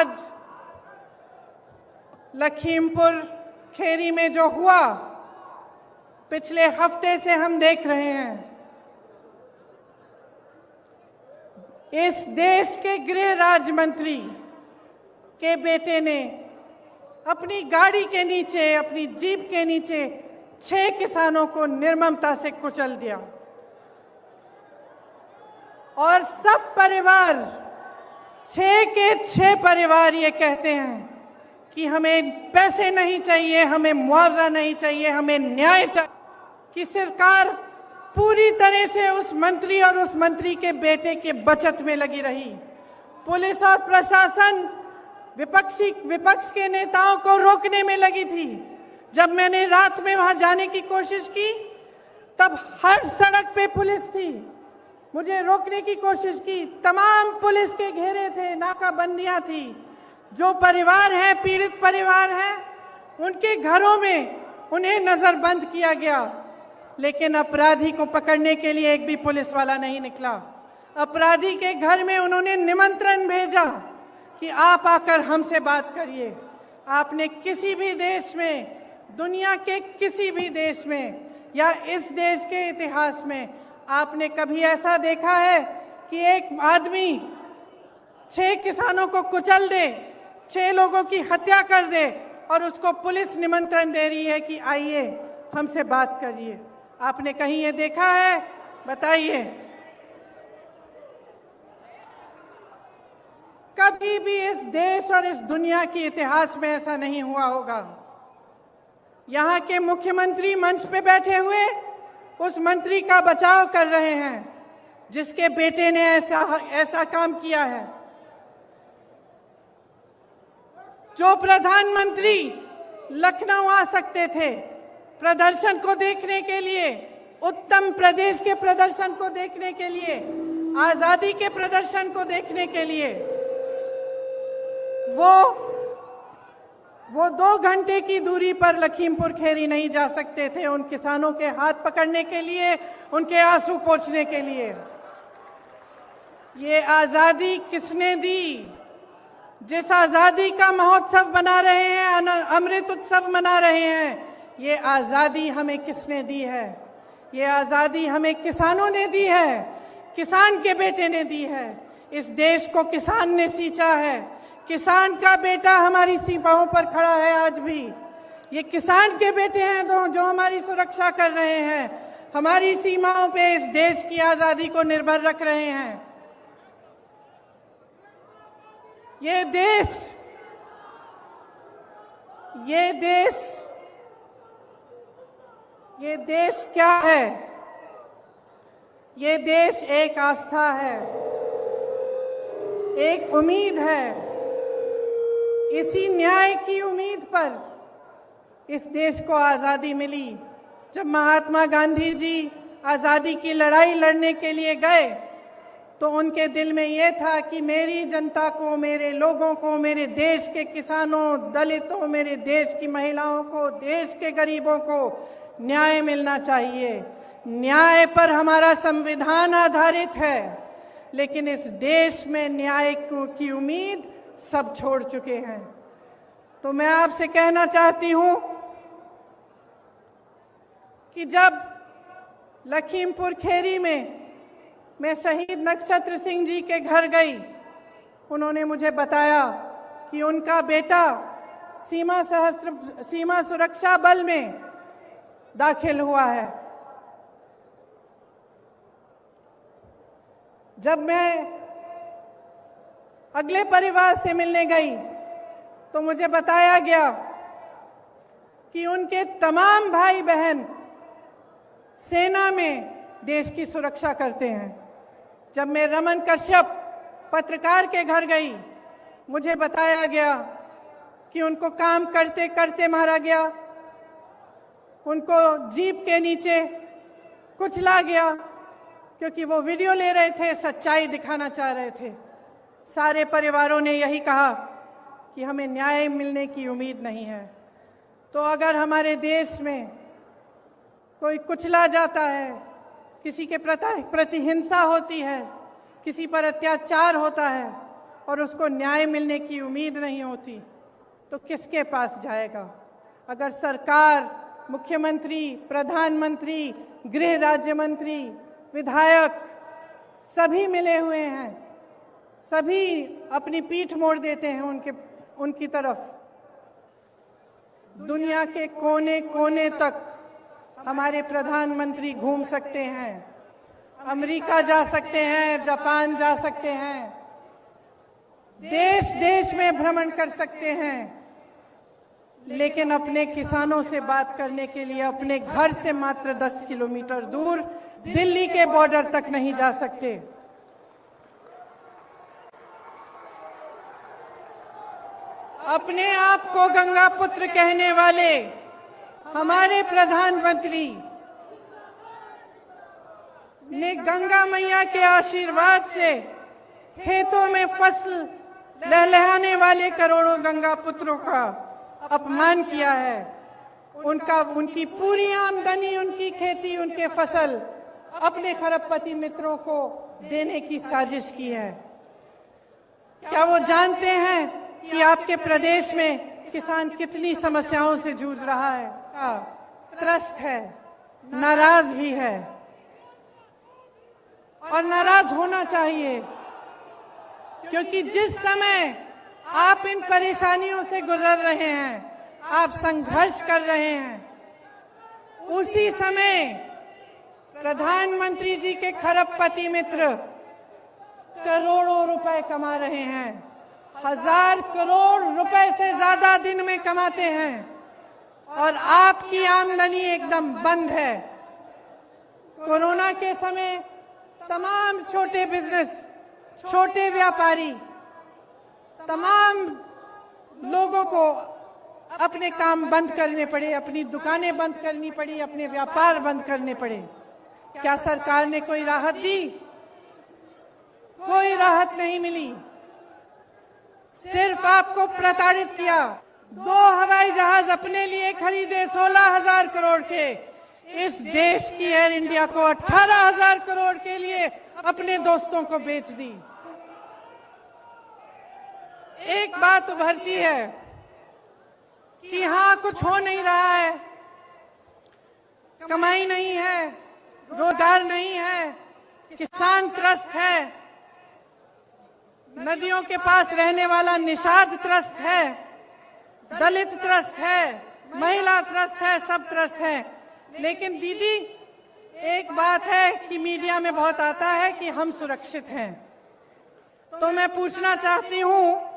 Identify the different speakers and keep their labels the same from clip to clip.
Speaker 1: आज लखीमपुर खेरी में जो हुआ, पिछले हफ्ते से हम देख रहे हैं। इस देश के गृह राज्य मंत्री के बेटे ने अपनी गाड़ी के नीचे, अपनी जीप के नीचे 6 किसानों को निर्ममता से कुचल दिया और सब परिवार, 6 के 6 परिवार ये कहते हैं कि हमें पैसे नहीं चाहिए, हमें मुआवजा नहीं चाहिए, हमें न्याय चाहिए। कि सरकार पूरी तरह से उस मंत्री और उस मंत्री के बेटे के बचत में लगी रही। पुलिस और प्रशासन विपक्ष के नेताओं को रोकने में लगी थी। जब मैंने रात में वहां जाने की कोशिश की तब हर सड़क पे पुलिस थी, मुझे रोकने की कोशिश की, तमाम पुलिस के घेरे थे, नाकाबंदियां थी। जो परिवार हैं, पीड़ित परिवार हैं, उनके घरों में उन्हें नजरबंद किया गया, लेकिन अपराधी को पकड़ने के लिए एक भी पुलिस वाला नहीं निकला। अपराधी के घर में उन्होंने निमंत्रण भेजा कि आप आकर हमसे बात करिए। आपने किसी भी देश में, दुनिया के किसी भी देश में या इस देश के इतिहास में आपने कभी ऐसा देखा है कि एक आदमी 6 किसानों को कुचल दे, 6 लोगों की हत्या कर दे और उसको पुलिस निमंत्रण दे रही है कि आइए हमसे बात करिए? आपने कहीं ये देखा है? बताइए। कभी भी इस देश और इस दुनिया के इतिहास में ऐसा नहीं हुआ होगा। यहाँ के मुख्यमंत्री मंच पे बैठे हुए उस मंत्री का बचाव कर रहे हैं जिसके बेटे ने ऐसा काम किया है। जो प्रधानमंत्री लखनऊ आ सकते थे प्रदर्शन को देखने के लिए, उत्तर प्रदेश के प्रदर्शन को देखने के लिए, आजादी के प्रदर्शन को देखने के लिए, वो 2 घंटे की दूरी पर लखीमपुर खेरी नहीं जा सकते थे उन किसानों के हाथ पकड़ने के लिए, उनके आंसू पोंछने के लिए। ये आजादी किसने दी? जिस आजादी का महोत्सव मना रहे हैं, अमृत उत्सव मना रहे हैं, ये आजादी हमें किसने दी है? ये आजादी हमें किसानों ने दी है, किसान के बेटे ने दी है। इस देश को किसान ने सींचा है। किसान का बेटा हमारी सीमाओं पर खड़ा है आज भी। ये किसान के बेटे हैं जो हमारी सुरक्षा कर रहे हैं, हमारी सीमाओं पे इस देश की आजादी को निर्भर रख रहे हैं। ये देश क्या है? ये देश एक आस्था है, एक उम्मीद है। इसी न्याय की उम्मीद पर इस देश को आज़ादी मिली। जब महात्मा गांधी जी आज़ादी की लड़ाई लड़ने के लिए गए तो उनके दिल में ये था कि मेरी जनता को, मेरे लोगों को, मेरे देश के किसानों, दलितों, मेरे देश की महिलाओं को, देश के गरीबों को न्याय मिलना चाहिए। न्याय पर हमारा संविधान आधारित है, लेकिन इस देश में न्याय की उम्मीद सब छोड़ चुके हैं। तो मैं आपसे कहना चाहती हूं कि जब लखीमपुर खेरी में मैं शहीद नक्षत्र सिंह जी के घर गई, उन्होंने मुझे बताया कि उनका बेटा सीमा सुरक्षा बल में दाखिल हुआ है। जब मैं अगले परिवार से मिलने गई तो मुझे बताया गया कि उनके तमाम भाई बहन सेना में देश की सुरक्षा करते हैं। जब मैं रमन कश्यप पत्रकार के घर गई, मुझे बताया गया कि उनको काम करते करते मारा गया, उनको जीप के नीचे कुचला गया क्योंकि वो वीडियो ले रहे थे, सच्चाई दिखाना चाह रहे थे। सारे परिवारों ने यही कहा कि हमें न्याय मिलने की उम्मीद नहीं है। तो अगर हमारे देश में कोई कुचला जाता है, किसी के प्रति हिंसा होती है, किसी पर अत्याचार होता है और उसको न्याय मिलने की उम्मीद नहीं होती तो किसके पास जाएगा? अगर सरकार, मुख्यमंत्री, प्रधानमंत्री, गृह राज्य मंत्री, विधायक सभी मिले हुए हैं, सभी अपनी पीठ मोड़ देते हैं उनकी तरफ। दुनिया के कोने कोने तक हमारे प्रधानमंत्री घूम सकते हैं, अमेरिका जा सकते हैं, जापान जा सकते हैं, देश देश में भ्रमण कर सकते हैं, लेकिन अपने किसानों से बात करने के लिए अपने घर से मात्र 10 किलोमीटर दूर दिल्ली के बॉर्डर तक नहीं जा सकते। अपने आप को गंगा पुत्र कहने वाले हमारे प्रधानमंत्री ने गंगा मैया के आशीर्वाद से खेतों में फसल लहलहाने वाले करोड़ों गंगा पुत्रों का अपमान किया है। उनकी पूरी आमदनी, उनकी खेती, उनके फसल अपने खरबपति मित्रों को देने की साजिश की है। क्या वो जानते हैं कि आपके प्रदेश में किसान कितनी समस्याओं से जूझ रहा है? त्रस्त है, नाराज भी है और नाराज होना चाहिए, क्योंकि जिस समय आप इन परेशानियों से गुजर रहे हैं, आप संघर्ष कर रहे हैं, उसी समय प्रधानमंत्री जी के खरबपति मित्र करोड़ों रुपए कमा रहे हैं, 1000 करोड़ रुपए से ज्यादा दिन में कमाते हैं और आपकी आमदनी एकदम बंद है। कोरोना के समय तमाम छोटे बिजनेस, छोटे व्यापारी, तमाम लोगों को अपने काम बंद करने पड़े, अपनी दुकानें बंद करनी पड़ी, अपने व्यापार बंद करने पड़े। क्या सरकार ने कोई राहत दी? कोई राहत नहीं मिली, सिर्फ आपको प्रताड़ित किया। 2 हवाई जहाज अपने लिए खरीदे 16,000 करोड़ के, इस देश की एयर इंडिया को 18,000 करोड़ के लिए अपने दोस्तों को बेच दी। एक बात उभरती है कि हाँ, कुछ हो नहीं रहा है, कमाई नहीं है, रोजगार नहीं है, किसान त्रस्त है, नदियों के पास रहने वाला निषाद त्रस्त है, दलित त्रस्त है, महिला त्रस्त है, सब त्रस्त है। लेकिन दीदी, एक बात है कि मीडिया में बहुत आता है कि हम सुरक्षित हैं, तो मैं पूछना चाहती हूं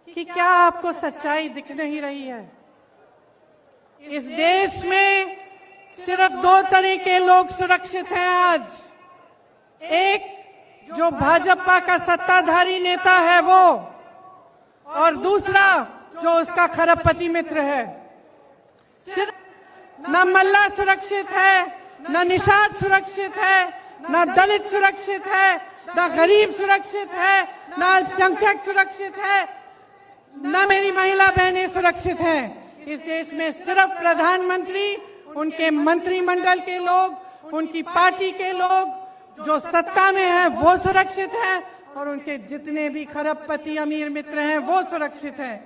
Speaker 1: कि क्या आपको सच्चाई दिख नहीं रही है? इस देश में सिर्फ 2 तरह के लोग सुरक्षित हैं आज। एक जो भाजपा का सत्ताधारी नेता है वो, और दूसरा जो उसका खरबपति मित्र है। सिर्फ न मल्ला सुरक्षित है, न निषाद सुरक्षित है, न दलित सुरक्षित है, न गरीब सुरक्षित है, न अल्पसंख्यक सुरक्षित है, न मेरी महिला बहनें सुरक्षित हैं। इस देश में सिर्फ प्रधानमंत्री, उनके मंत्रिमंडल के लोग, उनकी पार्टी के लोग जो सत्ता में हैं वो सुरक्षित हैं, और उनके जितने भी खरबपति अमीर मित्र हैं वो सुरक्षित हैं।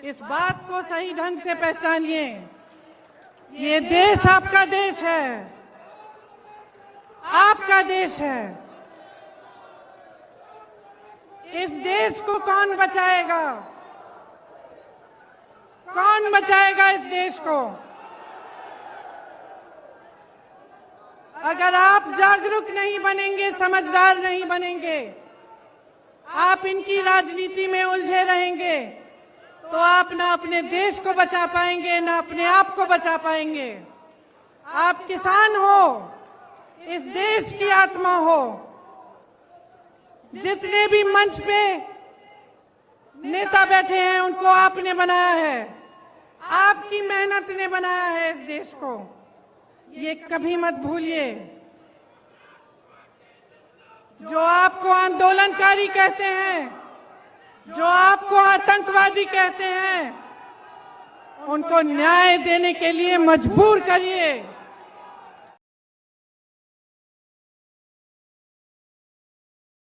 Speaker 1: इस बात को सही ढंग से पहचानिए। ये देश आपका देश है, आपका देश है। इस देश को कौन बचाएगा? कौन बचाएगा इस देश को? अगर आप जागरूक नहीं बनेंगे, समझदार नहीं बनेंगे, आप इनकी राजनीति में उलझे रहेंगे, तो आप ना अपने देश को बचा पाएंगे, ना अपने आप को बचा पाएंगे। आप किसान हो, इस देश की आत्मा हो। जितने भी मंच पे नेता बैठे हैं उनको आपने बनाया है, आपकी मेहनत ने बनाया है इस देश को, ये कभी मत भूलिए। जो आपको आंदोलनकारी कहते हैं, जो आपको आतंकवादी कहते हैं, उनको न्याय देने के लिए मजबूर करिए।